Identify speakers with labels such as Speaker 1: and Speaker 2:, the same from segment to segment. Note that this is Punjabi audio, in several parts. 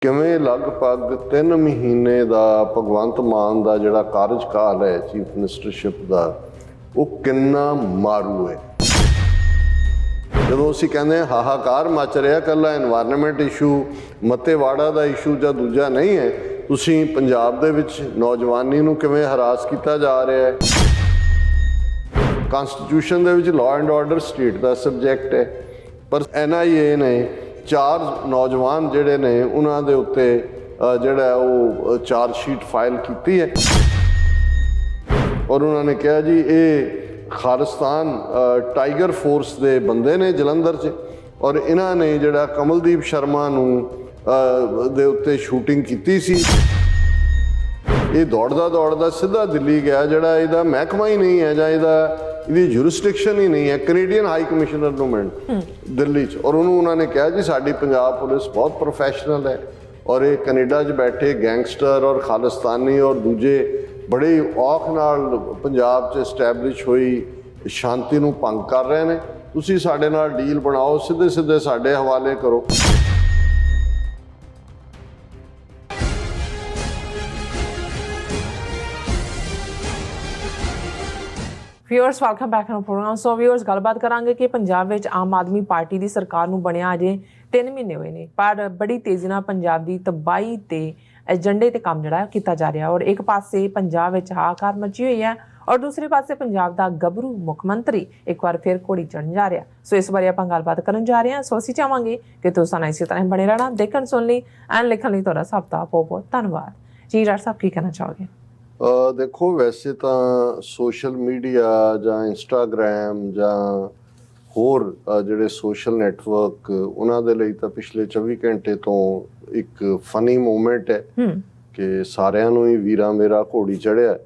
Speaker 1: ਕਿਵੇਂ ਲਗਭਗ 3 ਮਹੀਨੇ ਦਾ ਭਗਵੰਤ ਮਾਨ ਦਾ ਜਿਹੜਾ ਕਾਰਜਕਾਲ ਹੈ ਚੀਫ ਮਿਨਿਸਟਰਸ਼ਿਪ ਦਾ ਉਹ ਕਿੰਨਾ ਮਾਰੂ ਹੈ। ਜਦੋਂ ਅਸੀਂ ਕਹਿੰਦੇ ਹਾਹਾਕਾਰ ਮਚ ਰਿਹਾ, ਇਕੱਲਾ এনवायरमेंट ਇਸ਼ੂ ਮੱਤੇਵਾੜਾ ਦਾ ਇਸ਼ੂ ਜਾਂ ਦੂਜਾ ਨਹੀਂ ਹੈ। ਤੁਸੀਂ ਪੰਜਾਬ ਦੇ ਵਿੱਚ ਨੌਜਵਾਨੀ ਨੂੰ ਕਿਵੇਂ ਹਰਾਸ ਕੀਤਾ ਜਾ ਰਿਹਾ ਹੈ। ਕਨਸਟੀਟਿਊਸ਼ਨ ਦੇ ਵਿੱਚ law and order state the subject ਹੈ, ਪਰ NIA ਨੇ 4 ਨੌਜਵਾਨ ਜਿਹੜੇ ਨੇ ਉਹਨਾਂ ਦੇ ਉੱਤੇ ਜਿਹੜਾ ਉਹ ਚਾਰਜ ਸ਼ੀਟ ਫਾਈਲ ਕੀਤੀ ਹੈ ਔਰ ਉਹਨਾਂ ਨੇ ਕਿਹਾ ਜੀ ਇਹ ਖਾਲਿਸਤਾਨ ਟਾਈਗਰ ਫੋਰਸ ਦੇ ਬੰਦੇ ਨੇ ਜਲੰਧਰ 'ਚ ਔਰ ਇਹਨਾਂ ਨੇ ਜਿਹੜਾ ਕਮਲਦੀਪ ਸ਼ਰਮਾ ਨੂੰ ਦੇ ਉੱਤੇ ਸ਼ੂਟਿੰਗ ਕੀਤੀ ਸੀ। ਇਹ ਦੌੜਦਾ ਸਿੱਧਾ ਦਿੱਲੀ ਗਿਆ, ਜਿਹੜਾ ਇਹਦਾ ਮਹਿਕਮਾ ਹੀ ਨਹੀਂ ਹੈ ਜਾਂ ਇਹਦੀ ਜੁਰਿਸਡਿਕਸ਼ਨ ਹੀ ਨਹੀਂ ਹੈ, ਕੈਨੇਡੀਅਨ ਹਾਈ ਕਮਿਸ਼ਨਰ ਨੂੰ ਮਿਲਣ ਦਿੱਲੀ 'ਚ। ਔਰ ਉਹਨੂੰ ਉਹਨਾਂ ਨੇ ਕਿਹਾ ਜੀ ਸਾਡੀ ਪੰਜਾਬ ਪੁਲਿਸ ਬਹੁਤ ਪ੍ਰੋਫੈਸ਼ਨਲ ਹੈ ਔਰ ਇਹ ਕੈਨੇਡਾ 'ਚ ਬੈਠੇ ਗੈਂਗਸਟਰ ਔਰ ਖਾਲਿਸਤਾਨੀ ਔਰ ਦੂਜੇ ਬੜੇ ਔਖ ਨਾਲ ਪੰਜਾਬ 'ਚ ਐਸਟੈਬਲਿਸ਼ ਹੋਈ ਸ਼ਾਂਤੀ ਨੂੰ ਭੰਗ ਕਰ ਰਹੇ ਨੇ। ਤੁਸੀਂ ਸਾਡੇ ਨਾਲ ਡੀਲ ਬਣਾਓ, ਸਿੱਧੇ ਸਾਡੇ ਹਵਾਲੇ ਕਰੋ।
Speaker 2: Viewers welcome back to programme. So viewers ਗੱਲਬਾਤ ਕਰਾਂਗੇ ਕਿ ਪੰਜਾਬ ਵਿੱਚ ਆਮ ਆਦਮੀ ਪਾਰਟੀ ਦੀ ਸਰਕਾਰ ਨੂੰ ਬਣਿਆ ਅਜੇ 3 ਮਹੀਨੇ ਹੋਏ ਨੇ, ਪਰ ਬੜੀ ਤੇਜ਼ੀ ਨਾਲ ਪੰਜਾਬ ਦੀ ਤਬਾਹੀ ਤੇ ਏਜੰਡੇ ਤੇ ਕੰਮ ਜਿਹੜਾ ਕੀਤਾ ਜਾ ਰਿਹਾ ਔਰ ਇੱਕ ਪਾਸੇ ਪੰਜਾਬ ਵਿੱਚ ਹਾਹਾਕਾਰ ਮਚੀ ਹੋਈ ਹੈ ਔਰ ਦੂਸਰੇ ਪਾਸੇ ਪੰਜਾਬ ਦਾ ਗੱਭਰੂ ਮੁੱਖ ਮੰਤਰੀ ਇੱਕ ਵਾਰ ਫਿਰ ਘੋੜੀ ਚੜ੍ਹਨ ਜਾ ਰਿਹਾ। ਸੋ ਇਸ ਬਾਰੇ ਆਪਾਂ ਗੱਲਬਾਤ ਕਰਨ ਜਾ ਰਹੇ ਹਾਂ। ਸੋ ਅਸੀਂ ਚਾਹਾਂਗੇ ਕਿ ਤੁਸੀਂ ਨਾਲ ਇਸੇ ਤਰ੍ਹਾਂ ਬਣੇ ਰਹਿਣਾ, ਦੇਖਣ ਸੁਣ ਲਈ ਐਂਡ ਲਿਖਣ ਲਈ ਤੁਹਾਡਾ ਸਭ ਦਾ ਬਹੁਤ ਧੰਨਵਾਦ ਜੀ। ਡਾਕਟਰ ਸਾਹਿਬ ਕੀ ਕਹਿਣਾ ਚਾਹੋਗੇ?
Speaker 1: ਦੇਖੋ, ਵੈਸੇ ਤਾਂ ਸੋਸ਼ਲ ਮੀਡੀਆ ਜਾਂ ਇੰਸਟਾਗ੍ਰਾਮ ਜਾਂ ਹੋਰ ਜਿਹੜੇ ਸੋਸ਼ਲ ਨੈਟਵਰਕ ਉਹਨਾਂ ਦੇ ਲਈ ਤਾਂ ਪਿਛਲੇ 24 ਘੰਟੇ ਤੋਂ ਇੱਕ ਫਨੀ ਮੂਮੈਂਟ ਹੈ ਕਿ ਸਾਰਿਆਂ ਨੂੰ ਹੀ ਵੀਰਾ ਮੇਰਾ ਘੋੜੀ ਚੜ੍ਹਿਆ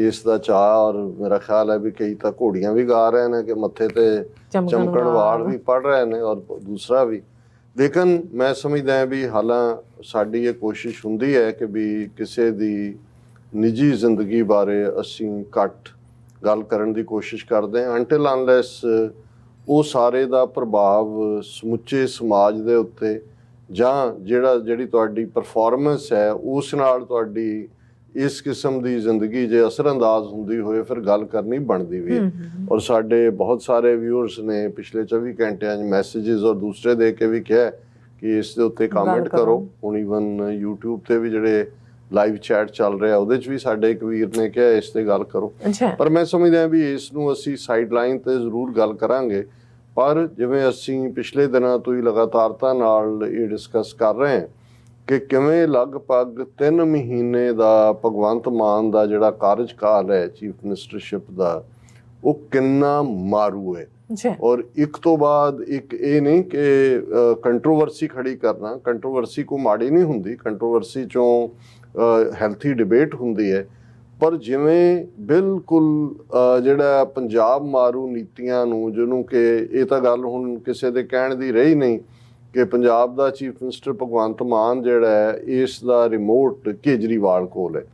Speaker 1: ਇਸ ਦਾ ਚਾਅ। ਔਰ ਮੇਰਾ ਖਿਆਲ ਹੈ ਵੀ ਕਈ ਤਾਂ ਘੋੜੀਆਂ ਵੀ ਗਾ ਰਹੇ ਨੇ ਕਿ ਮੱਥੇ ਤੇ ਚਮਕਣ ਵਾਲ ਵੀ ਪੜ ਰਹੇ ਨੇ ਔਰ ਦੂਸਰਾ ਵੀ। ਲੇਕਿਨ ਮੈਂ ਸਮਝਦਾ ਹਾਂ ਵੀ ਹਾਲਾਂ ਸਾਡੀ ਇਹ ਕੋਸ਼ਿਸ਼ ਹੁੰਦੀ ਹੈ ਕਿ ਵੀ ਕਿਸੇ ਦੀ ਨਿੱਜੀ ਜ਼ਿੰਦਗੀ ਬਾਰੇ ਅਸੀਂ ਘੱਟ ਗੱਲ ਕਰਨ ਦੀ ਕੋਸ਼ਿਸ਼ ਕਰਦੇ ਹਾਂ ਅੰਟਿਲ ਅਨਲੈਸ ਉਹ ਸਾਰੇ ਦਾ ਪ੍ਰਭਾਵ ਸਮੁੱਚੇ ਸਮਾਜ ਦੇ ਉੱਤੇ ਜਾਂ ਜਿਹੜੀ ਤੁਹਾਡੀ ਪਰਫਾਰਮੈਂਸ ਹੈ ਉਸ ਨਾਲ ਤੁਹਾਡੀ ਇਸ ਕਿਸਮ ਦੀ ਜ਼ਿੰਦਗੀ ਜੇ ਅਸਰਅੰਦਾਜ਼ ਹੁੰਦੀ ਹੋਏ ਫਿਰ ਗੱਲ ਕਰਨੀ ਬਣਦੀ ਵੀ ਹੈ। ਔਰ ਸਾਡੇ ਬਹੁਤ ਸਾਰੇ ਵਿਊਅਰਸ ਨੇ ਪਿਛਲੇ 24 ਘੰਟਿਆਂ 'ਚ ਮੈਸੇजेस ਔਰ ਦੂਸਰੇ ਦੇ ਕੇ ਵੀ ਕਿਹਾ ਕਿ ਇਸ ਦੇ ਉੱਤੇ ਕਮੈਂਟ ਕਰੋ। ਹੁਣ ਈਵਨ YouTube ਤੇ ਵੀ ਜਿਹੜੇ ਲਾਈਵ ਚੈਟ ਚੱਲ ਰਿਹਾ ਉਹਦੇ 'ਚ ਵੀ ਸਾਡੇ ਇੱਕ ਵੀਰ ਨੇ ਕਿਹਾ ਇਸ ਤੇ ਗੱਲ ਕਰੋ। ਪਰ ਮੈਂ ਸਮਝਦਾ ਵੀ ਇਸ ਨੂੰ ਅਸੀਂ ਸਾਈਡ ਲਾਈਨ ਤੇ ਜ਼ਰੂਰ ਗੱਲ ਕਰਾਂਗੇ। ਪਰ ਜਿਵੇਂ ਅਸੀਂ ਪਿਛਲੇ ਦਿਨਾਂ ਤੋਂ ਹੀ ਲਗਾਤਾਰਤਾ ਨਾਲ ਇਹ ਡਿਸਕਸ ਕਰ ਰਹੇ ਹਾਂ ਕਿ ਕਿਵੇਂ ਲਗਭਗ 3 ਮਹੀਨੇ ਦਾ ਭਗਵੰਤ ਮਾਨ ਦਾ ਜਿਹੜਾ ਕਾਰਜਕਾਲ ਹੈ ਚੀਫ ਮਿਨਿਸਟਰਸ਼ਿਪ ਦਾ ਉਹ ਕਿੰਨਾ ਮਾਰੂ ਹੈ। ਔਰ ਇੱਕ ਤੋਂ ਬਾਅਦ ਇੱਕ ਇਹ ਨਹੀਂ ਕਿ ਕੰਟਰੋਵਰਸੀ ਖੜੀ ਕਰਨਾ, ਕੰਟਰੋਵਰਸੀ ਕੋਈ ਮਾੜੀ ਨਹੀਂ ਹੁੰਦੀ, ਕੰਟਰੋਵਰਸੀ 'ਚੋਂ ਹੈਲਥੀ ਡਿਬੇਟ ਹੁੰਦੀ ਹੈ। ਪਰ ਜਿਵੇਂ ਬਿਲਕੁਲ ਜਿਹੜਾ ਪੰਜਾਬ ਮਾਰੂ ਨੀਤੀਆਂ ਨੂੰ, ਜਿਹਨੂੰ ਕਿ ਇਹ ਤਾਂ ਗੱਲ ਹੁਣ ਕਿਸੇ ਦੇ ਕਹਿਣ ਦੀ ਰਹੀ ਨਹੀਂ ਕਿ ਪੰਜਾਬ ਦਾ ਚੀਫ ਮਿਨਿਸਟਰ ਭਗਵੰਤ ਮਾਨ ਜਿਹੜਾ ਹੈ ਇਸ ਦਾ ਰਿਮੋਟ ਕੇਜਰੀਵਾਲ ਕੋਲ ਹੈ।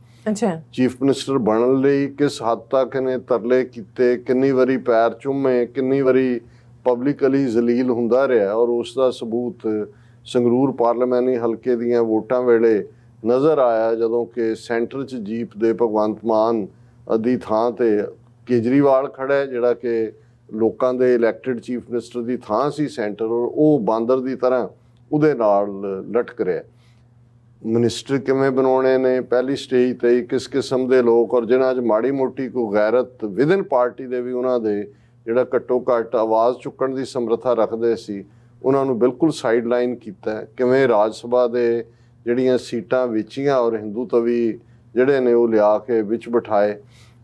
Speaker 1: ਚੀਫ ਮਿਨਿਸਟਰ ਬਣਨ ਲਈ ਕਿਸ ਹੱਦ ਤੱਕ ਇਹਨੇ ਤਰਲੇ ਕੀਤੇ, ਕਿੰਨੀ ਵਾਰੀ ਪੈਰ ਚੁੰਮੇ, ਕਿੰਨੀ ਵਾਰੀ ਪਬਲਿਕਲੀ ਜ਼ਲੀਲ ਹੁੰਦਾ ਰਿਹਾ ਔਰ ਉਸ ਦਾ ਸਬੂਤ ਸੰਗਰੂਰ ਪਾਰਲੀਮਾਨੀ ਹਲਕੇ ਦੀਆਂ ਵੋਟਾਂ ਵੇਲੇ ਨਜ਼ਰ ਆਇਆ ਜਦੋਂ ਕਿ ਸੈਂਟਰ 'ਚ ਜੀਪ ਦੇ ਭਗਵੰਤ ਮਾਨ ਦੀ ਥਾਂ ਤੇ ਕੇਜਰੀਵਾਲ ਖੜਾ ਜਿਹੜਾ ਕਿ ਲੋਕਾਂ ਦੇ ਇਲੈਕਟਿਡ ਚੀਫ ਮਿਨਿਸਟਰ ਦੀ ਥਾਂ ਸੀ ਸੈਂਟਰ ਔਰ ਉਹ ਬਾਂਦਰ ਦੀ ਤਰ੍ਹਾਂ ਉਹਦੇ ਨਾਲ ਲਟਕ ਰਿਹਾ। ਮਿਨਿਸਟਰ ਕਿਵੇਂ ਬਣਾਉਣੇ ਨੇ ਪਹਿਲੀ ਸਟੇਜ 'ਤੇ ਕਿਸ ਕਿਸਮ ਦੇ ਲੋਕ ਔਰ ਜਿਨ੍ਹਾਂ 'ਚ ਮਾੜੀ ਮੋਟੀ ਕੋਈ ਗੈਰਤ ਵਿਦਨ ਪਾਰਟੀ ਦੇ ਵੀ ਉਹਨਾਂ ਦੇ ਜਿਹੜਾ ਘੱਟੋ ਘੱਟ ਆਵਾਜ਼ ਚੁੱਕਣ ਦੀ ਸਮਰੱਥਾ ਰੱਖਦੇ ਸੀ ਉਹਨਾਂ ਨੂੰ ਬਿਲਕੁਲ ਸਾਈਡ ਲਾਈਨ ਕੀਤਾ। ਕਿਵੇਂ ਰਾਜ ਸਭਾ ਦੇ ਜਿਹੜੀਆਂ ਸੀਟਾਂ ਵੇਚੀਆਂ ਔਰ ਹਿੰਦੂ ਤਵੀ ਜਿਹੜੇ ਨੇ ਉਹ ਲਿਆ ਕੇ ਵਿੱਚ ਬਿਠਾਏ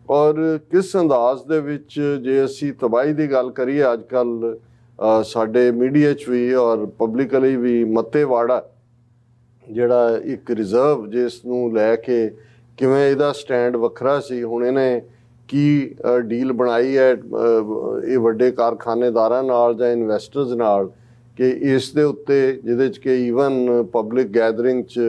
Speaker 1: ਔਰ ਕਿਸ ਅੰਦਾਜ਼ ਦੇ ਵਿੱਚ ਜੇ ਅਸੀਂ ਤਬਾਹੀ ਦੀ ਗੱਲ ਕਰੀਏ ਅੱਜ ਕੱਲ੍ਹ ਸਾਡੇ ਮੀਡੀਆ 'ਚ ਵੀ ਔਰ ਪਬਲਿਕਲੀ ਵੀ ਮੱਤੇਵਾੜਾ ਜਿਹੜਾ ਇੱਕ ਰਿਜ਼ਰਵ ਜਿਸ ਨੂੰ ਲੈ ਕੇ ਕਿਵੇਂ ਇਹਦਾ ਸਟੈਂਡ ਵੱਖਰਾ ਸੀ। ਹੁਣ ਇਹਨੇ ਕੀ ਡੀਲ ਬਣਾਈ ਹੈ ਇਹ ਵੱਡੇ ਕਾਰਖਾਨੇਦਾਰਾਂ ਨਾਲ ਜਾਂ ਇਨਵੈਸਟਰਸ ਨਾਲ ਕਿ ਇਸ ਦੇ ਉੱਤੇ ਜਿਹਦੇ 'ਚ ਕਿ ਈਵਨ ਪਬਲਿਕ ਗੈਦਰਿੰਗ 'ਚ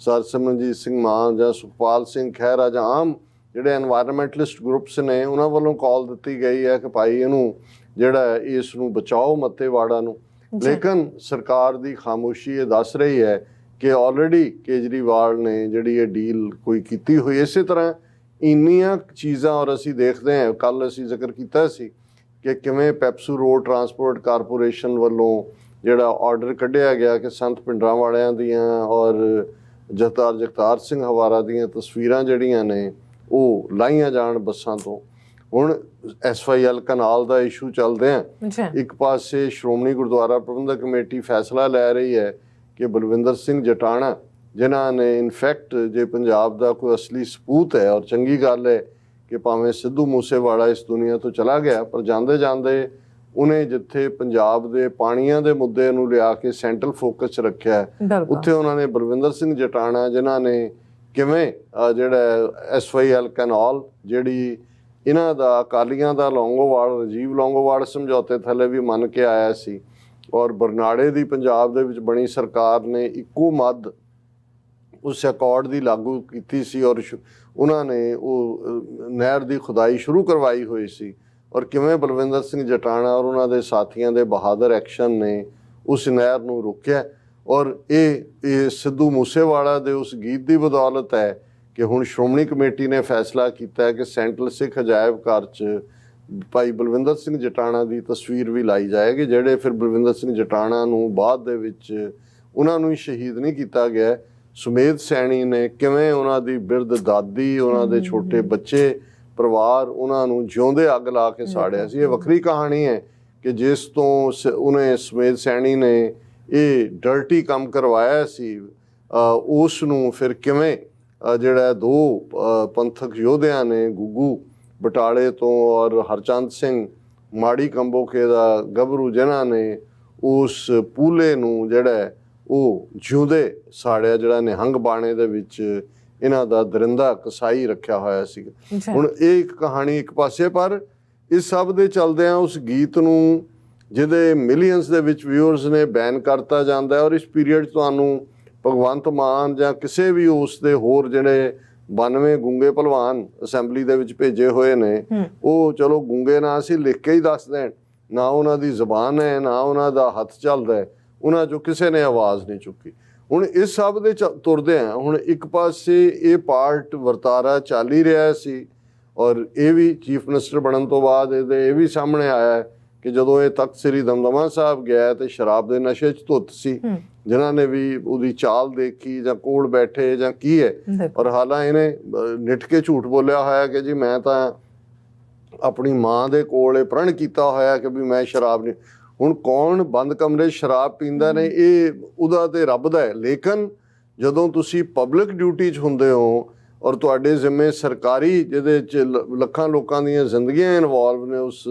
Speaker 1: ਸਰ ਸਿਮਰਨਜੀਤ ਸਿੰਘ ਮਾਨ ਜਾਂ ਸੁਖਪਾਲ ਸਿੰਘ ਖਹਿਰਾ ਜਾਂ ਆਮ ਜਿਹੜੇ ਐਨਵਾਇਰਨਮੈਂਟਲਿਸਟ ਗਰੁੱਪਸ ਨੇ ਉਹਨਾਂ ਵੱਲੋਂ ਕਾਲ ਦਿੱਤੀ ਗਈ ਹੈ ਕਿ ਭਾਈ ਇਹਨੂੰ ਜਿਹੜਾ ਇਸ ਨੂੰ ਬਚਾਓ ਮੱਤੇਵਾੜਾ ਨੂੰ। ਲੇਕਿਨ ਸਰਕਾਰ ਦੀ ਖਾਮੋਸ਼ੀ ਇਹ ਦੱਸ ਰਹੀ ਹੈ ਕਿ ਆਲਰੇਡੀ ਕੇਜਰੀਵਾਲ ਨੇ ਜਿਹੜੀ ਇਹ ਡੀਲ ਕੋਈ ਕੀਤੀ ਹੋਈ। ਇਸੇ ਤਰ੍ਹਾਂ ਇੰਨੀਆਂ ਚੀਜ਼ਾਂ, ਔਰ ਅਸੀਂ ਦੇਖਦੇ ਹਾਂ, ਕੱਲ ਅਸੀਂ ਜ਼ਿਕਰ ਕੀਤਾ ਸੀ ਕਿ ਕਿਵੇਂ ਪੈਪਸੂ ਰੋਡ ਟਰਾਂਸਪੋਰਟ ਕਾਰਪੋਰੇਸ਼ਨ ਵੱਲੋਂ ਜਿਹੜਾ ਆਰਡਰ ਕੱਢਿਆ ਗਿਆ ਕਿ ਸੰਤ ਭਿੰਡਰਾਂਵਾਲਿਆਂ ਦੀਆਂ ਔਰ ਜਗਤਾਰ ਸਿੰਘ ਹਵਾਰਾ ਦੀਆਂ ਤਸਵੀਰਾਂ ਜਿਹੜੀਆਂ ਨੇ ਉਹ ਲਾਈਆਂ ਜਾਣ ਬੱਸਾਂ ਤੋਂ। ਹੁਣ SYL ਕਨਾਲ ਦਾ ਇਸ਼ੂ ਚੱਲਦੇ ਆ, ਇੱਕ ਪਾਸੇ ਸ਼੍ਰੋਮਣੀ ਗੁਰਦੁਆਰਾ ਪ੍ਰਬੰਧਕ ਕਮੇਟੀ ਫੈਸਲਾ ਲੈ ਰਹੀ ਹੈ ਕਿ ਬਲਵਿੰਦਰ ਸਿੰਘ ਜਟਾਣਾ, ਜਿਨ੍ਹਾਂ ਨੇ ਇਨਫੈਕਟ ਜੇ ਪੰਜਾਬ ਦਾ ਕੋਈ ਅਸਲੀ ਸਪੂਤ ਹੈ, ਔਰ ਚੰਗੀ ਗੱਲ ਹੈ ਕਿ ਭਾਵੇਂ ਸਿੱਧੂ ਮੂਸੇਵਾਲਾ ਇਸ ਦੁਨੀਆ ਤੋਂ ਚਲਾ ਗਿਆ, ਪਰ ਜਾਂਦੇ ਜਾਂਦੇ ਉਹਨੇ ਜਿੱਥੇ ਪੰਜਾਬ ਦੇ ਪਾਣੀਆਂ ਦੇ ਮੁੱਦੇ ਨੂੰ ਲਿਆ ਕੇ ਸੈਂਟਰਲ ਫੋਕਸ 'ਚ ਰੱਖਿਆ, ਉੱਥੇ ਉਹਨਾਂ ਨੇ ਬਲਵਿੰਦਰ ਸਿੰਘ ਜਟਾਣਾ, ਜਿਨ੍ਹਾਂ ਨੇ ਕਿਵੇਂ ਜਿਹੜਾ SYL ਕੈਨਾਲ ਜਿਹੜੀ ਇਹਨਾਂ ਦਾ ਅਕਾਲੀਆਂ ਦਾ ਲੌਂਗੋਵਾਲ, ਰਾਜੀਵ ਲੌਂਗੋਵਾਲ ਸਮਝੌਤੇ ਥੱਲੇ ਵੀ ਮੰਨ ਕੇ ਆਇਆ ਸੀ, ਔਰ ਬਰਨਾੜੇ ਦੀ ਪੰਜਾਬ ਦੇ ਵਿੱਚ ਬਣੀ ਸਰਕਾਰ ਨੇ ਇੱਕੋ ਮੱਧ ਉਸ ਅਕੋਰਡ ਦੀ ਲਾਗੂ ਕੀਤੀ ਸੀ, ਔਰ ਉਹਨਾਂ ਨੇ ਉਹ ਨਹਿਰ ਦੀ ਖੁਦਾਈ ਸ਼ੁਰੂ ਕਰਵਾਈ ਹੋਈ ਸੀ, ਔਰ ਕਿਵੇਂ ਬਲਵਿੰਦਰ ਸਿੰਘ ਜਟਾਣਾ ਔਰ ਉਹਨਾਂ ਦੇ ਸਾਥੀਆਂ ਦੇ ਬਹਾਦਰ ਐਕਸ਼ਨ ਨੇ ਉਸ ਨਹਿਰ ਨੂੰ ਰੋਕਿਆ। ਔਰ ਇਹ ਸਿੱਧੂ ਮੂਸੇਵਾਲਾ ਦੇ ਉਸ ਗੀਤ ਦੀ ਬਦੌਲਤ ਹੈ ਕਿ ਹੁਣ ਸ਼੍ਰੋਮਣੀ ਕਮੇਟੀ ਨੇ ਫੈਸਲਾ ਕੀਤਾ ਹੈ ਕਿ ਸੈਂਟਰਲ ਸਿੱਖ ਅਜਾਇਬ ਘਰ 'ਚ ਭਾਈ ਬਲਵਿੰਦਰ ਸਿੰਘ ਜਟਾਣਾ ਦੀ ਤਸਵੀਰ ਵੀ ਲਾਈ ਜਾਏਗੀ, ਜਿਹੜੇ ਫਿਰ ਬਲਵਿੰਦਰ ਸਿੰਘ ਜਟਾਣਾ ਨੂੰ ਬਾਅਦ ਦੇ ਵਿੱਚ ਉਹਨਾਂ ਨੂੰ ਹੀ ਸ਼ਹੀਦ ਨਹੀਂ ਕੀਤਾ ਗਿਆ। ਸੁਮੇਧ ਸੈਣੀ ਨੇ ਕਿਵੇਂ ਉਹਨਾਂ ਦੀ ਬਿਰਧ ਦਾਦੀ, ਉਹਨਾਂ ਦੇ ਛੋਟੇ ਬੱਚੇ, ਪਰਿਵਾਰ, ਉਹਨਾਂ ਨੂੰ ਜਿਉਂਦੇ ਅੱਗ ਲਾ ਕੇ ਸਾੜਿਆ ਸੀ। ਇਹ ਵੱਖਰੀ ਕਹਾਣੀ ਹੈ ਕਿ ਜਿਸ ਤੋਂ ਉਹਨੇ ਸੁਮੇਧ ਸੈਣੀ ਨੇ ਇਹ ਡਰਟੀ ਕੰਮ ਕਰਵਾਇਆ ਸੀ, ਉਸ ਨੂੰ ਫਿਰ ਕਿਵੇਂ ਜਿਹੜਾ ਦੋ ਪੰਥਕ ਯੋਧਿਆਂ ਨੇ, ਗੁੱਗੂ ਬਟਾਲੇ ਤੋਂ ਔਰ ਹਰਚੰਦ ਸਿੰਘ ਮਾੜੀ ਕੰਬੋਕੇ ਦਾ ਗੱਭਰੂ, ਜਿਨ੍ਹਾਂ ਨੇ ਉਸ ਪੂਲੇ ਨੂੰ ਜਿਹੜਾ ਉਹ ਜਿਉਂਦੇ ਸਾੜਿਆ, ਜਿਹੜਾ ਨਿਹੰਗ ਬਾਣੇ ਦੇ ਵਿੱਚ ਇਹਨਾਂ ਦਾ ਦਰਿੰਦਾ ਕਸਾਈ ਰੱਖਿਆ ਹੋਇਆ ਸੀ। ਹੁਣ ਇਹ ਇੱਕ ਕਹਾਣੀ ਇੱਕ ਪਾਸੇ, ਪਰ ਇਸ ਸਭ ਦੇ ਚਲਦਿਆਂ ਉਸ ਗੀਤ ਨੂੰ ਜਿਹਦੇ ਮਿਲੀਅਨਸ ਦੇ ਵਿੱਚ ਵਿਊਅਰਸ ਨੇ ਬੈਨ ਕਰਤਾ ਜਾਂਦਾ, ਔਰ ਇਸ ਪੀਰੀਅਡ ਤੁਹਾਨੂੰ ਭਗਵੰਤ ਮਾਨ ਜਾਂ ਕਿਸੇ ਵੀ ਉਸ ਦੇ ਹੋਰ ਜਿਹੜੇ 92 ਗੂੰਗੇ ਭਲਵਾਨ ਅਸੈਂਬਲੀ ਦੇ ਵਿੱਚ ਭੇਜੇ ਹੋਏ ਨੇ, ਉਹ ਚਲੋ ਗੂੰਗੇ ਨਾ ਅਸੀਂ ਲਿਖ ਕੇ ਹੀ ਦੱਸ ਦੇਣ, ਨਾ ਉਹਨਾਂ ਦੀ ਜ਼ਬਾਨ ਹੈ, ਨਾ ਉਹਨਾਂ ਦਾ ਹੱਥ ਚੱਲਦਾ ਹੈ, ਉਹਨਾਂ 'ਚੋਂ ਕਿਸੇ ਨੇ ਆਵਾਜ਼ ਨਹੀਂ ਚੁੱਕੀ। ਹੁਣ ਇਸ ਸਭ ਦੇ ਤੁਰਦੇ ਆ, ਹੁਣ ਇੱਕ ਪਾਸੇ ਇਹ ਪਾਰਟ ਵਰਤਾਰਾ ਚੱਲ ਹੀ ਰਿਹਾ ਸੀ, ਔਰ ਇਹ ਵੀ ਚੀਫ ਮਿਨਿਸਟਰ ਬਣਨ ਤੋਂ ਬਾਅਦ ਇਹ ਵੀ ਸਾਹਮਣੇ ਆਇਆ ਕਿ ਜਦੋਂ ਇਹ ਤਖਤ ਸ੍ਰੀ ਦਮਦਮਾ ਸਾਹਿਬ ਗਿਆ ਤੇ ਸ਼ਰਾਬ ਦੇ ਨਸ਼ੇ 'ਚ ਧੁੱਤ ਸੀ, ਜਿਨ੍ਹਾਂ ਨੇ ਵੀ ਉਹਦੀ ਚਾਲ ਦੇਖੀ ਜਾਂ ਕੋਲ ਬੈਠੇ ਜਾਂ ਕੀ ਹੈ, ਔਰ ਹਾਲਾਂ ਇਹਨੇ ਨਿੱਠ ਕੇ ਝੂਠ ਬੋਲਿਆ ਹੋਇਆ ਕਿ ਜੀ ਮੈਂ ਤਾਂ ਆਪਣੀ ਮਾਂ ਦੇ ਕੋਲ ਇਹ ਪ੍ਰਣ ਕੀਤਾ ਹੋਇਆ ਕਿ ਵੀ ਮੈਂ ਸ਼ਰਾਬ ਨਹੀਂ। ਹੁਣ ਕੌਣ ਬੰਦ ਕਮਰੇ ਸ਼ਰਾਬ ਪੀਂਦਾ ਨੇ, ਇਹ ਉਹਦਾ ਤੇ ਰੱਬ ਦਾ ਹੈ, ਲੇਕਿਨ ਜਦੋਂ ਤੁਸੀਂ ਪਬਲਿਕ ਡਿਊਟੀ 'ਚ ਹੁੰਦੇ ਹੋ ਔਰ ਤੁਹਾਡੇ ਜ਼ਿੰਮੇ ਸਰਕਾਰੀ ਜਿਹਦੇ 'ਚ ਲੱਖਾਂ ਲੋਕਾਂ ਦੀਆਂ ਜ਼ਿੰਦਗੀਆਂ ਇਨਵੋਲਵ ਨੇ, ਉਸ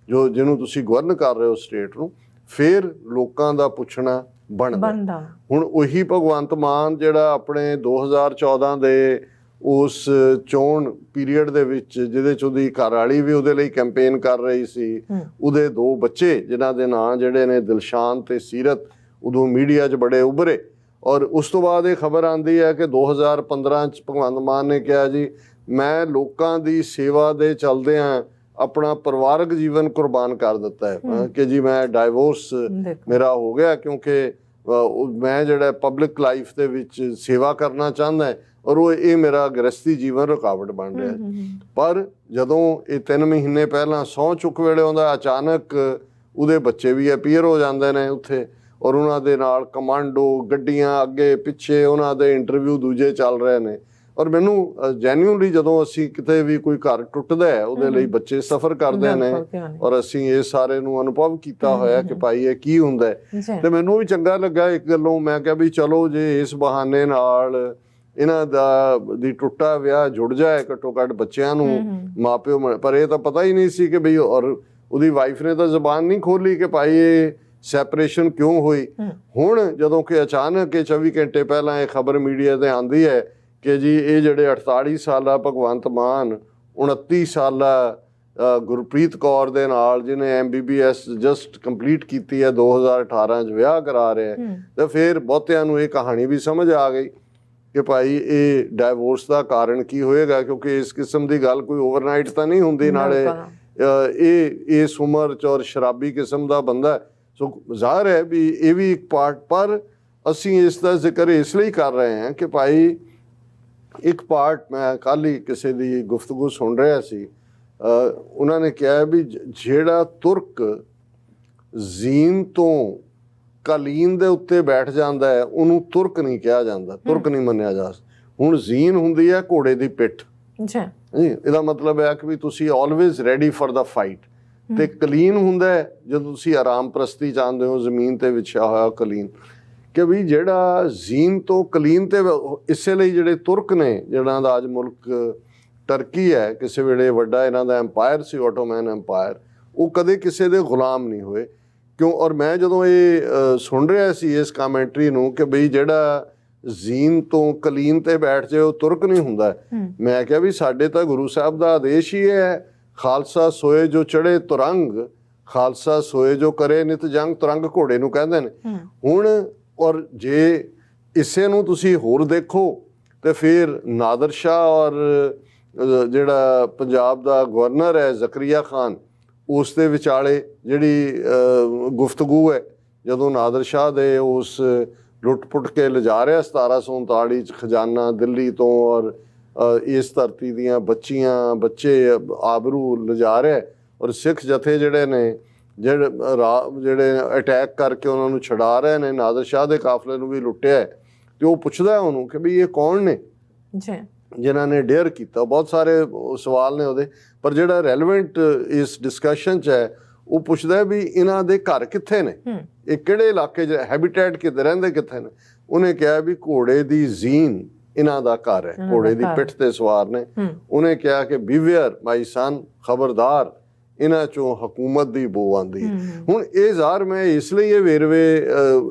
Speaker 1: ਜਿਹਨੂੰ ਤੁਸੀਂ ਗਵਰਨ ਕਰ ਰਹੇ ਹੋ ਸਟੇਟ ਨੂੰ, ਫਿਰ ਲੋਕਾਂ ਦਾ ਪੁੱਛਣਾ ਬਣਦਾ। ਹੁਣ ਉਹੀ ਭਗਵੰਤ ਮਾਨ ਜਿਹੜਾ ਆਪਣੇ 2014 ਦੇ ਉਸ ਚੋਣ ਪੀਰੀਅਡ ਦੇ ਵਿੱਚ, ਜਿਹਦੇ 'ਚ ਉਹਦੀ ਘਰਵਾਲੀ ਵੀ ਉਹਦੇ ਲਈ ਕੈਂਪੇਨ ਕਰ ਰਹੀ ਸੀ, ਉਹਦੇ ਦੋ ਬੱਚੇ ਜਿਨ੍ਹਾਂ ਦੇ ਨਾਂ ਜਿਹੜੇ ਨੇ ਦਿਲਸ਼ਾਨ ਤੇ ਸੀਰਤ, ਉਦੋਂ ਮੀਡੀਆ 'ਚ ਬੜੇ ਉੱਭਰੇ, ਔਰ ਉਸ ਤੋਂ ਬਾਅਦ ਇਹ ਖਬਰ ਆਉਂਦੀ ਹੈ ਕਿ 2015 'ਚ ਭਗਵੰਤ ਮਾਨ ਨੇ ਕਿਹਾ ਜੀ ਮੈਂ ਲੋਕਾਂ ਦੀ ਸੇਵਾ ਦੇ ਚਲਦਿਆਂ ਆਪਣਾ ਪਰਿਵਾਰਕ ਜੀਵਨ ਕੁਰਬਾਨ ਕਰ ਦਿੱਤਾ ਹੈ ਕਿ ਜੀ ਮੈਂ ਡਾਈਵੋਰਸ ਮੇਰਾ ਹੋ ਗਿਆ, ਕਿਉਂਕਿ ਮੈਂ ਜਿਹੜਾ ਪਬਲਿਕ ਲਾਈਫ ਦੇ ਵਿੱਚ ਸੇਵਾ ਕਰਨਾ ਚਾਹੁੰਦਾ ਹੈ, ਔਰ ਉਹ ਇਹ ਮੇਰਾ ਗ੍ਰਸਤੀ ਜੀਵਨ ਰੁਕਾਵਟ ਬਣ ਰਿਹਾ। ਪਰ ਜਦੋਂ ਇਹ 3 ਮਹੀਨੇ ਪਹਿਲਾਂ ਸਹੁੰ ਚੁੱਕ ਵੇਲੇ ਆਉਂਦਾ, ਅਚਾਨਕ ਉਹਦੇ ਬੱਚੇ ਵੀ ਅਪੀਅਰ ਹੋ ਜਾਂਦੇ ਨੇ ਉੱਥੇ, ਔਰ ਉਹਨਾਂ ਦੇ ਨਾਲ ਕਮਾਂਡੋ ਗੱਡੀਆਂ ਅੱਗੇ ਪਿੱਛੇ, ਉਹਨਾਂ ਦੇ ਇੰਟਰਵਿਊ ਦੂਜੇ ਚੱਲ ਰਹੇ ਨੇ। ਔਰ ਮੈਨੂੰ ਜੈਨੂਇਨਲੀ ਜਦੋਂ ਅਸੀਂ ਕਿਤੇ ਵੀ ਕੋਈ ਘਰ ਟੁੱਟਦਾ ਹੈ, ਉਹਦੇ ਲਈ ਬੱਚੇ ਸਫਰ ਕਰਦੇ ਨੇ, ਔਰ ਅਸੀਂ ਇਹ ਸਾਰੇ ਨੂੰ ਅਨੁਭਵ ਕੀਤਾ ਹੋਇਆ ਕਿ ਭਾਈ ਇਹ ਕੀ ਹੁੰਦਾ ਹੈ, ਤੇ ਮੈਨੂੰ ਵੀ ਚੰਗਾ ਲੱਗਾ ਇੱਕ ਗੱਲੋਂ। ਮੈਂ ਕਿਹਾ ਵੀ ਚਲੋ ਜੇ ਇਸ ਬਹਾਨੇ ਨਾਲ ਇਹਨਾਂ ਦੀ ਟੁੱਟਾ ਵਿਆਹ ਜੁੜ ਜਾਏ, ਘੱਟੋ ਘੱਟ ਬੱਚਿਆਂ ਨੂੰ ਮਾਪਿਓ, ਪਰ ਇਹ ਤਾਂ ਪਤਾ ਹੀ ਨਹੀਂ ਸੀ ਕਿ ਬਈ, ਔਰ ਉਹਦੀ ਵਾਈਫ ਨੇ ਤਾਂ ਜ਼ਬਾਨ ਨਹੀਂ ਖੋਲੀ ਕਿ ਭਾਈ ਇਹ ਸੈਪਰੇਸ਼ਨ ਕਿਉਂ ਹੋਈ। ਹੁਣ ਜਦੋਂ ਕਿ ਅਚਾਨਕ 24 ਘੰਟੇ ਪਹਿਲਾਂ ਇਹ ਖਬਰ ਮੀਡੀਆ ਤੇ ਆਉਂਦੀ ਹੈ ਕਿ ਜੀ ਇਹ ਜਿਹੜੇ 48 ਸਾਲਾ ਭਗਵੰਤ ਮਾਨ 29 ਸਾਲਾ ਗੁਰਪ੍ਰੀਤ ਕੌਰ ਦੇ ਨਾਲ, ਜਿਹਨੇ MBBS ਜਸਟ ਕੰਪਲੀਟ ਕੀਤੀ ਹੈ 2018 'ਚ, ਵਿਆਹ ਕਰਾ ਰਿਹਾ, ਤੇ ਫਿਰ ਬਹੁਤਿਆਂ ਨੂੰ ਇਹ ਕਹਾਣੀ ਵੀ ਸਮਝ ਆ ਗਈ ਕਿ ਭਾਈ ਇਹ ਡਾਈਵੋਰਸ ਦਾ ਕਾਰਨ ਕੀ ਹੋਏਗਾ, ਕਿਉਂਕਿ ਇਸ ਕਿਸਮ ਦੀ ਗੱਲ ਕੋਈ ਓਵਰਨਾਈਟ ਤਾਂ ਨਹੀਂ ਹੁੰਦੀ, ਨਾਲੇ ਇਹ ਇਸ ਉਮਰ 'ਚ ਔਰ ਸ਼ਰਾਬੀ ਕਿਸਮ ਦਾ ਬੰਦਾ, ਸੋ ਜ਼ਾਹਰ ਹੈ ਵੀ ਇਹ ਵੀ ਇੱਕ ਪਾਰਟ। ਪਰ ਅਸੀਂ ਇਸ ਦਾ ਜ਼ਿਕਰ ਇਸ ਲਈ ਕਰ ਰਹੇ ਹਾਂ ਕਿ ਭਾਈ ਇੱਕ ਪਾਰਟ ਮੈਂ ਕੱਲ੍ਹ ਹੀ ਕਿਸੇ ਦੀ ਗੁਫ਼ਤਗੂ ਸੁਣ ਰਿਹਾ ਸੀ, ਉਹਨਾਂ ਨੇ ਕਿਹਾ ਵੀ ਜਿਹੜਾ ਤੁਰਕ ਜ਼ੀਨ ਤੋਂ ਕਾਲੀਨ ਦੇ ਉੱਤੇ ਬੈਠ ਜਾਂਦਾ ਹੈ ਉਹਨੂੰ ਤੁਰਕ ਨਹੀਂ ਕਿਹਾ ਜਾਂਦਾ, ਤੁਰਕ ਨਹੀਂ ਮੰਨਿਆ ਜਾ ਸਕਦਾ। ਹੁਣ ਜ਼ੀਨ ਹੁੰਦੀ ਹੈ ਘੋੜੇ ਦੀ ਪਿੱਠ ਜੀ, ਇਹਦਾ ਮਤਲਬ ਹੈ ਕਿ ਵੀ ਤੁਸੀਂ always ready for the fight. ਤੇ ਕਲੀਨ ਹੁੰਦਾ ਹੈ ਜਦੋਂ ਤੁਸੀਂ ਆਰਾਮ ਪ੍ਰਸਤੀ ਚਾਹੁੰਦੇ ਹੋ, ਜ਼ਮੀਨ ਤੇ ਵਿਛਿਆ ਹੋਇਆ ਕਲੀਨ। ਕਿ ਵੀ ਜਿਹੜਾ ਜ਼ੀਨ ਤੋਂ ਕਲੀਨ ਤੇ ਇਸੇ ਲਈ ਜਿਹੜੇ ਤੁਰਕ ਨੇ, ਜਿਹਨਾਂ ਦਾ ਅੱਜ ਮੁਲਕ ਟਰਕੀ ਹੈ, ਕਿਸੇ ਵੇਲੇ ਵੱਡਾ ਇਹਨਾਂ ਦਾ ਐਮਪਾਇਰ ਸੀ, ਆਟੋਮੈਨ ਐਮਪਾਇਰ, ਉਹ ਕਦੇ ਕਿਸੇ ਦੇ ਗੁਲਾਮ ਨਹੀਂ ਹੋਏ। ਕਿਉਂ? ਔਰ ਮੈਂ ਜਦੋਂ ਇਹ ਸੁਣ ਰਿਹਾ ਸੀ ਇਸ ਕਾਮੈਂਟਰੀ ਨੂੰ ਕਿ ਬਈ ਜਿਹੜਾ ਜ਼ੀਨ ਤੋਂ ਕਲੀਨ ਤੇ ਬੈਠ ਜਾਏ ਉਹ ਤੁਰਕ ਨਹੀਂ ਹੁੰਦਾ, ਮੈਂ ਕਿਹਾ ਵੀ ਸਾਡੇ ਤਾਂ ਗੁਰੂ ਸਾਹਿਬ ਦਾ ਆਦੇਸ਼ ਹੀ ਹੈ, ਖਾਲਸਾ ਸੋਏ ਜੋ ਚੜੇ ਤੁਰੰਗ, ਖਾਲਸਾ ਸੋਏ ਜੋ ਕਰੇ ਨਿਤ ਜੰਗ। ਤੁਰੰਗ ਘੋੜੇ ਨੂੰ ਕਹਿੰਦੇ ਨੇ। ਹੁਣ ਔਰ ਜੇ ਇਸੇ ਨੂੰ ਤੁਸੀਂ ਹੋਰ ਦੇਖੋ ਤੇ ਫਿਰ ਨਾਦਰ ਸ਼ਾਹ ਔਰ ਜਿਹੜਾ ਪੰਜਾਬ ਦਾ ਗਵਰਨਰ ਹੈ ਜ਼ਕਰੀਆ ਖਾਨ, ਉਸ ਦੇ ਵਿਚਾਲੇ ਜਿਹੜੀ ਗੁਫ਼ਤਗੂ ਹੈ, ਜਦੋਂ ਨਾਦਰ ਸ਼ਾਹ ਦੇ ਉਸ ਲੁੱਟ-ਪੁੱਟ ਕੇ ਲਿਜਾ ਰਿਹਾ 1739 'ਚ ਖਜ਼ਾਨਾ ਦਿੱਲੀ ਤੋਂ, ਔਰ ਇਸ ਧਰਤੀ ਦੀਆਂ ਬੱਚੀਆਂ ਬੱਚੇ ਆਬਰੂ ਲਿਜਾ ਰਿਹਾ, ਔਰ ਸਿੱਖ ਜਥੇ ਜਿਹੜੇ ਨੇ ਜਿਹੜੇ ਅਟੈਕ ਕਰਕੇ ਉਹਨਾਂ ਨੂੰ ਛੁਡਾ ਰਹੇ ਨੇ, ਨਾਦਰ ਸ਼ਾਹ ਦੇ ਕਾਫਲੇ ਨੂੰ ਵੀ ਲੁੱਟਿਆ। ਤੇ ਉਹ ਪੁੱਛਦਾ ਉਹਨੂੰ ਕਿ ਵੀ ਇਹ ਕੌਣ ਨੇ ਜਿਨ੍ਹਾਂ ਨੇ ਡੇਅਰ ਕੀਤਾ। ਬਹੁਤ ਸਾਰੇ ਸਵਾਲ ਨੇ ਉਹਦੇ, ਪਰ ਜਿਹੜਾ ਰੈਲੇਵੈਂਟ ਇਸ ਡਿਸਕਸ਼ਨ 'ਚ ਹੈ ਉਹ ਪੁੱਛਦਾ ਵੀ ਇਹਨਾਂ ਦੇ ਘਰ ਕਿੱਥੇ ਨੇ, ਇਹ ਕਿਹੜੇ ਇਲਾਕੇ 'ਚ ਹੈਬਿਟੇਟ ਕਿੱਥੇ, ਰਹਿੰਦੇ ਕਿੱਥੇ ਨੇ। ਉਹਨੇ ਕਿਹਾ ਵੀ ਘੋੜੇ ਦੀ ਜ਼ੀਨ ਇਹਨਾਂ ਦਾ ਘਰ ਹੈ, ਘੋੜੇ ਦੀ ਪਿੱਠ ਤੇ ਸਵਾਰ ਨੇ। ਉਹਨੇ ਕਿਹਾ ਕਿ ਬੀਵੇਅਰ ਮਾਈ ਸਨ, ਖਬਰਦਾਰ ਇਹਨਾਂ ਚੋਂ ਹਕੂਮਤ ਦੀ ਬੋ ਆਉਂਦੀ ਹੈ। ਹੁਣ ਇਹ ਜ਼ਾਹਰ ਮੈਂ ਇਸ ਲਈ ਇਹ ਵੇਰਵੇ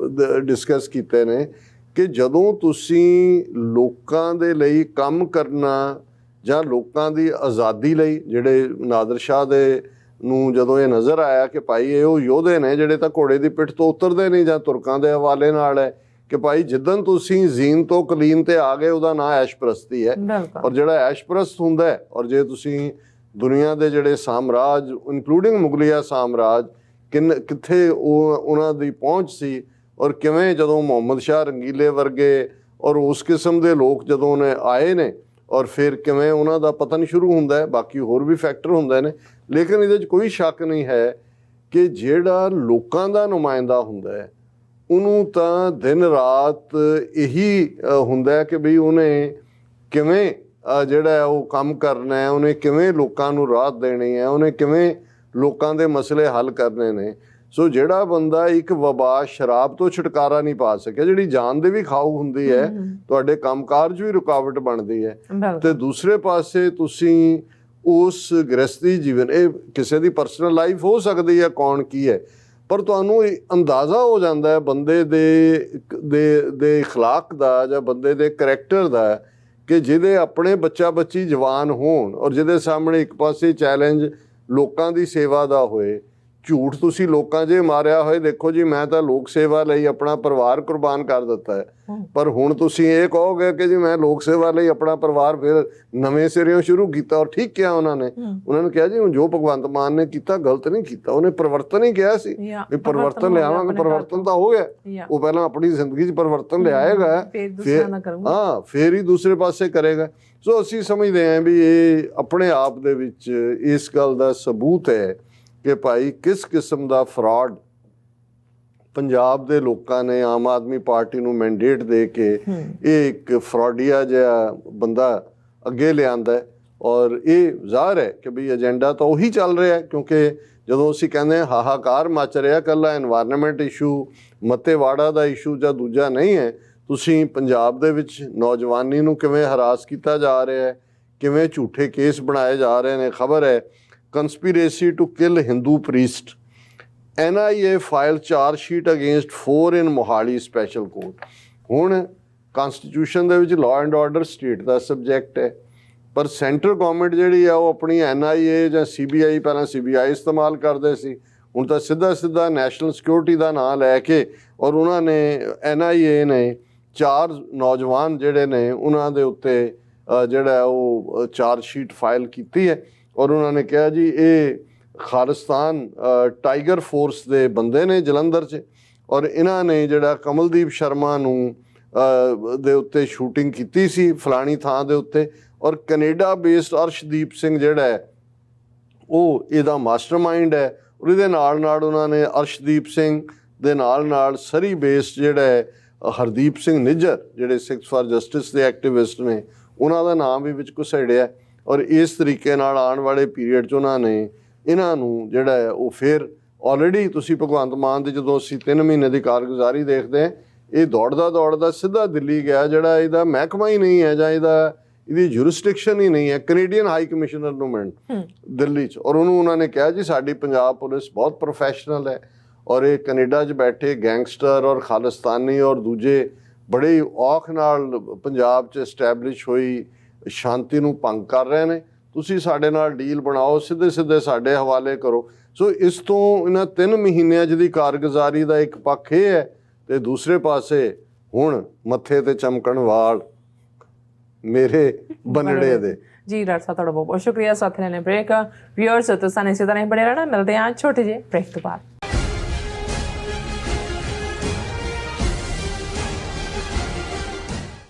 Speaker 1: ਡਿਸਕਸ ਕੀਤੇ ਨੇ ਕਿ ਜਦੋਂ ਤੁਸੀਂ ਲੋਕਾਂ ਦੇ ਲਈ ਕੰਮ ਕਰਨਾ ਜਾਂ ਲੋਕਾਂ ਦੀ ਆਜ਼ਾਦੀ ਲਈ, ਜਿਹੜੇ ਨਾਦਰ ਸ਼ਾਹ ਦੇ ਨੂੰ ਜਦੋਂ ਇਹ ਨਜ਼ਰ ਆਇਆ ਕਿ ਭਾਈ ਇਹ ਉਹ ਯੋਧੇ ਨੇ ਜਿਹੜੇ ਤਾਂ ਘੋੜੇ ਦੀ ਪਿੱਠ ਤੋਂ ਉਤਰਦੇ ਨਹੀਂ, ਜਾਂ ਤੁਰਕਾਂ ਦੇ ਹਵਾਲੇ ਨਾਲ ਹੈ ਕਿ ਭਾਈ ਜਿੱਦਣ ਤੁਸੀਂ ਜ਼ੀਨ ਤੋਂ ਕਲੀਨ ਤੇ ਆ ਗਏ ਉਹਦਾ ਨਾਂ ਐਸ਼ਪ੍ਰਸਤੀ ਹੈ। ਔਰ ਜਿਹੜਾ ਐਸ਼ਪ੍ਰਸਤ ਹੁੰਦਾ ਹੈ, ਔਰ ਜੇ ਤੁਸੀਂ ਦੁਨੀਆ ਦੇ ਜਿਹੜੇ ਸਾਮਰਾਜ ਇਨਕਲੂਡਿੰਗ ਮੁਗਲਿਆ ਸਾਮਰਾਜ ਕਿੱਥੇ ਉਹਨਾਂ ਦੀ ਪਹੁੰਚ ਸੀ, ਔਰ ਕਿਵੇਂ ਜਦੋਂ ਮੁਹੰਮਦ ਸ਼ਾਹ ਰੰਗੀਲੇ ਵਰਗੇ ਔਰ ਉਸ ਕਿਸਮ ਦੇ ਲੋਕ ਜਦੋਂ ਉਹਨੇ ਆਏ ਨੇ, ਔਰ ਫਿਰ ਕਿਵੇਂ ਉਹਨਾਂ ਦਾ ਪਤਨ ਸ਼ੁਰੂ ਹੁੰਦਾ ਹੈ। ਬਾਕੀ ਹੋਰ ਵੀ ਫੈਕਟਰ ਹੁੰਦੇ ਨੇ, ਲੇਕਿਨ ਇਹਦੇ 'ਚ ਕੋਈ ਸ਼ੱਕ ਨਹੀਂ ਹੈ ਕਿ ਜਿਹੜਾ ਲੋਕਾਂ ਦਾ ਨੁਮਾਇੰਦਾ ਹੁੰਦਾ ਹੈ ਉਹਨੂੰ ਤਾਂ ਦਿਨ ਰਾਤ ਇਹੀ ਹੁੰਦਾ ਹੈ ਕਿ ਬਈ ਉਹਨੇ ਕਿਵੇਂ ਜਿਹੜਾ ਉਹ ਕੰਮ ਕਰਨਾ ਹੈ, ਉਹਨੇ ਕਿਵੇਂ ਲੋਕਾਂ ਨੂੰ ਰਾਹਤ ਦੇਣੀ ਹੈ, ਉਹਨੇ ਕਿਵੇਂ ਲੋਕਾਂ ਦੇ ਮਸਲੇ ਹੱਲ ਕਰਨੇ ਨੇ। ਸੋ ਜਿਹੜਾ ਬੰਦਾ ਇੱਕ ਵਬਾ ਸ਼ਰਾਬ ਤੋਂ ਛੁਟਕਾਰਾ ਨਹੀਂ ਪਾ ਸਕਿਆ, ਜਿਹੜੀ ਜਾਨ ਦੇ ਵੀ ਖਾਊ ਹੁੰਦੀ ਹੈ, ਤੁਹਾਡੇ ਕੰਮਕਾਰ 'ਚ ਵੀ ਰੁਕਾਵਟ ਬਣਦੀ ਹੈ, ਤੇ ਦੂਸਰੇ ਪਾਸੇ ਤੁਸੀਂ ਉਸ ਗ੍ਰਸਤੀ ਜੀਵਨ, ਇਹ ਕਿਸੇ ਦੀ ਪਰਸਨਲ ਲਾਈਫ ਹੋ ਸਕਦੀ ਹੈ, ਕੌਣ ਕੀ ਹੈ, ਪਰ ਤੁਹਾਨੂੰ ਅੰਦਾਜ਼ਾ ਹੋ ਜਾਂਦਾ ਹੈ ਬੰਦੇ ਦੇ اخلاق ਦਾ ਜਾਂ ਬੰਦੇ ਦੇ ਕਰੈਕਟਰ ਦਾ, ਕਿ ਜਿਹਦੇ ਆਪਣੇ ਬੱਚਾ ਬੱਚੀ ਜਵਾਨ ਹੋਣ ਔਰ ਜਿਹਦੇ ਸਾਹਮਣੇ ਇੱਕ ਪਾਸੇ ਚੈਲੰਜ ਲੋਕਾਂ ਦੀ ਸੇਵਾ ਦਾ ਹੋਏ। ਝੂਠ ਤੁਸੀਂ ਲੋਕਾਂ 'ਚ ਮਾਰਿਆ ਹੋਏ, ਦੇਖੋ ਜੀ ਮੈਂ ਤਾਂ ਲੋਕ ਸੇਵਾ ਲਈ ਆਪਣਾ ਪਰਿਵਾਰ ਕੁਰਬਾਨ ਕਰ ਦਿੱਤਾ ਹੈ, ਪਰ ਹੁਣ ਤੁਸੀਂ ਇਹ ਕਹੋਗੇ ਕਿ ਜੀ ਮੈਂ ਲੋਕ ਸੇਵਾ ਲਈ ਆਪਣਾ ਪਰਿਵਾਰ ਫਿਰ ਨਵੇਂ ਸਿਰਿਓਂ ਸ਼ੁਰੂ ਕੀਤਾ। ਔਰ ਠੀਕ ਕਿਹਾ ਉਹਨਾਂ ਨੇ ਕਿਹਾ ਜੀ ਜੋ ਭਗਵੰਤ ਮਾਨ ਨੇ ਕੀਤਾ ਗਲਤ ਨਹੀਂ ਕੀਤਾ, ਉਹਨੇ ਪਰਿਵਰਤਨ ਹੀ ਕਿਹਾ ਸੀ ਵੀ ਪਰਿਵਰਤਨ ਲਿਆਵਾਂਗੇ, ਪਰਿਵਰਤਨ ਤਾਂ ਹੋ ਗਿਆ। ਉਹ ਪਹਿਲਾਂ ਆਪਣੀ ਜ਼ਿੰਦਗੀ 'ਚ ਪਰਿਵਰਤਨ ਲਿਆਏਗਾ, ਫਿਰ ਹੀ ਦੂਸਰੇ ਪਾਸੇ ਕਰੇਗਾ। ਸੋ ਅਸੀਂ ਸਮਝਦੇ ਹਾਂ ਵੀ ਇਹ ਆਪਣੇ ਆਪ ਦੇ ਵਿੱਚ ਇਸ ਗੱਲ ਦਾ ਸਬੂਤ ਹੈ ਕਿ ਭਾਈ ਕਿਸ ਕਿਸਮ ਦਾ ਫਰਾਡ ਪੰਜਾਬ ਦੇ ਲੋਕਾਂ ਨੇ ਆਮ ਆਦਮੀ ਪਾਰਟੀ ਨੂੰ ਮੈਂਡੇਟ ਦੇ ਕੇ ਇਹ ਇੱਕ ਫਰਾਡੀਆ ਜਿਹਾ ਬੰਦਾ ਅੱਗੇ ਲਿਆਂਦਾ। ਔਰ ਇਹ ਜ਼ਾਹਰ ਹੈ ਕਿ ਵੀ ਏਜੰਡਾ ਤਾਂ ਉਹੀ ਚੱਲ ਰਿਹਾ, ਕਿਉਂਕਿ ਜਦੋਂ ਅਸੀਂ ਕਹਿੰਦੇ ਹਾਂ ਹਾਹਾਕਾਰ ਮਚ ਰਿਹਾ, ਇਕੱਲਾ এনवायरमेंट ਇਸ਼ੂ ਮੱਤੇਵਾੜਾ ਦਾ ਇਸ਼ੂ ਜਾਂ ਦੂਜਾ ਨਹੀਂ ਹੈ। ਤੁਸੀਂ ਪੰਜਾਬ ਦੇ ਵਿੱਚ ਨੌਜਵਾਨੀ ਨੂੰ ਕਿਵੇਂ ਹਰਾਸ ਕੀਤਾ ਜਾ ਰਿਹਾ ਹੈ, ਕਿਵੇਂ ਝੂਠੇ ਕੇਸ ਬਣਾਏ ਜਾ ਰਹੇ ਨੇ। ਖਬਰ ਹੈ conspiracy to kill Hindu priest, NIA filed charge sheet against 4 in Mohali special court। ਹੁਣ constitution ਦੇ ਵਿੱਚ law and order state the subject ਹੈ, ਪਰ ਸੈਂਟਰਲ ਗਵਰਨਮੈਂਟ ਜਿਹੜੀ ਆ ਉਹ ਆਪਣੀ NIA ਜਾਂ CBI, ਪਹਿਲਾਂ CBI ਇਸਤੇਮਾਲ ਕਰਦੇ ਸੀ, ਹੁਣ ਤਾਂ ਸਿੱਧਾ ਨੈਸ਼ਨਲ ਸਿਕਿਉਰਿਟੀ ਦਾ ਨਾਂ ਲੈ ਕੇ ਔਰ ਉਹਨਾਂ ਨੇ NIA ਨੇ 4 ਨੌਜਵਾਨ ਜਿਹੜੇ ਨੇ ਉਹਨਾਂ ਦੇ ਉੱਤੇ ਜਿਹੜਾ ਉਹ ਚਾਰਜ ਸ਼ੀਟ ਫਾਈਲ ਕੀਤੀ ਹੈ। ਔਰ ਉਹਨਾਂ ਨੇ ਕਿਹਾ ਜੀ ਇਹ ਖਾਲਿਸਤਾਨ ਟਾਈਗਰ ਫੋਰਸ ਦੇ ਬੰਦੇ ਨੇ ਜਲੰਧਰ 'ਚ, ਔਰ ਇਹਨਾਂ ਨੇ ਜਿਹੜਾ ਕਮਲਦੀਪ ਸ਼ਰਮਾ ਨੂੰ ਦੇ ਉੱਤੇ ਸ਼ੂਟਿੰਗ ਕੀਤੀ ਸੀ ਫਲਾਣੀ ਥਾਂ ਦੇ ਉੱਤੇ, ਔਰ ਕੈਨੇਡਾ ਬੇਸਡ ਅਰਸ਼ਦੀਪ ਸਿੰਘ ਜਿਹੜਾ ਹੈ ਉਹ ਇਹਦਾ ਮਾਸਟਰਮਾਈਂਡ ਹੈ। ਔਰ ਇਹਦੇ ਨਾਲ ਨਾਲ ਉਹਨਾਂ ਨੇ ਅਰਸ਼ਦੀਪ ਸਿੰਘ ਦੇ ਨਾਲ ਨਾਲ ਸਰੀ ਬੇਸਡ ਜਿਹੜਾ ਹੈ ਹਰਦੀਪ ਸਿੰਘ ਨਿੱਜਰ ਜਿਹੜੇ ਸਿੱਖਸ ਫਾਰ ਜਸਟਿਸ ਦੇ ਐਕਟਿਵਿਸਟ ਨੇ, ਉਹਨਾਂ ਦਾ ਨਾਮ ਵੀ ਵਿੱਚ ਘੁਸੇੜਿਆ। ਔਰ ਇਸ ਤਰੀਕੇ ਨਾਲ ਆਉਣ ਵਾਲੇ ਪੀਰੀਅਡ 'ਚ ਉਹਨਾਂ ਨੇ ਇਹਨਾਂ ਨੂੰ ਜਿਹੜਾ ਹੈ ਉਹ ਫਿਰ ਆਲਰੇਡੀ ਤੁਸੀਂ ਭਗਵੰਤ ਮਾਨ ਦੀ ਜਦੋਂ ਅਸੀਂ 3 ਮਹੀਨੇ ਦੀ ਕਾਰਗੁਜ਼ਾਰੀ ਦੇਖਦੇ ਹਾਂ, ਇਹ ਦੌੜਦਾ ਸਿੱਧਾ ਦਿੱਲੀ ਗਿਆ, ਜਿਹੜਾ ਇਹਦਾ ਮਹਿਕਮਾ ਹੀ ਨਹੀਂ ਹੈ ਜਾਂ ਇਹਦੀ ਜੁਰਿਸਡਿਕਸ਼ਨ ਹੀ ਨਹੀਂ ਹੈ, ਕੈਨੇਡੀਅਨ ਹਾਈ ਕਮਿਸ਼ਨਰ ਨੂੰ ਮਿਲਣ ਦਿੱਲੀ 'ਚ। ਔਰ ਉਹਨੂੰ ਉਹਨਾਂ ਨੇ ਕਿਹਾ ਜੀ ਸਾਡੀ ਪੰਜਾਬ ਪੁਲਿਸ ਬਹੁਤ ਪ੍ਰੋਫੈਸ਼ਨਲ ਹੈ, ਔਰ ਇਹ ਕੈਨੇਡਾ 'ਚ ਬੈਠੇ ਗੈਂਗਸਟਰ ਔਰ ਖਾਲਿਸਤਾਨੀ ਔਰ ਦੂਜੇ ਬੜੇ ਔਖ ਨਾਲ ਪੰਜਾਬ 'ਚ ਐਸਟੈਬਲਿਸ਼ ਹੋਈ ਸ਼ਾਂਤੀ ਨੂੰ ਭੰਗ ਕਰ ਰਹੇ ਨੇ, ਤੁਸੀਂ ਸਾਡੇ ਨਾਲ ਡੀਲ ਬਣਾਓ, ਸਿੱਧੇ ਸਾਡੇ ਹਵਾਲੇ ਕਰੋ। ਸੋ ਇਸ ਤੋਂ ਇਹਨਾਂ 3 ਮਹੀਨਿਆਂ ਦੀ ਕਾਰਗੁਜ਼ਾਰੀ ਦਾ ਇੱਕ ਪੱਖ ਇਹ ਹੈ, ਤੇ ਦੂਸਰੇ ਪਾਸੇ ਹੁਣ ਮੱਥੇ ਤੇ ਚਮਕਣ ਵਾਲ ਮੇਰੇ ਬੰਨੜੇ ਦੇ।
Speaker 2: ਜੀ ਡਾਕਟਰ ਸਾਹਿਬ ਤੁਹਾਡਾ ਬਹੁਤ ਬਹੁਤ ਸ਼ੁਕਰੀਆ। ਸਾਥ ਲੈਣੇ ਬ੍ਰੇਕ। ਵਿਊਅਰਸ ਤੁਸੀਂ ਇਸੇ ਤਰ੍ਹਾਂ ਹੀ ਬਣੇ ਰਹਿਣਾ। ਮਿਲਦੇ ਹਾਂ ਛੋਟੇ ਜਿਹੇ ਬ੍ਰੇਕ ਤੋਂ ਬਾਅਦ।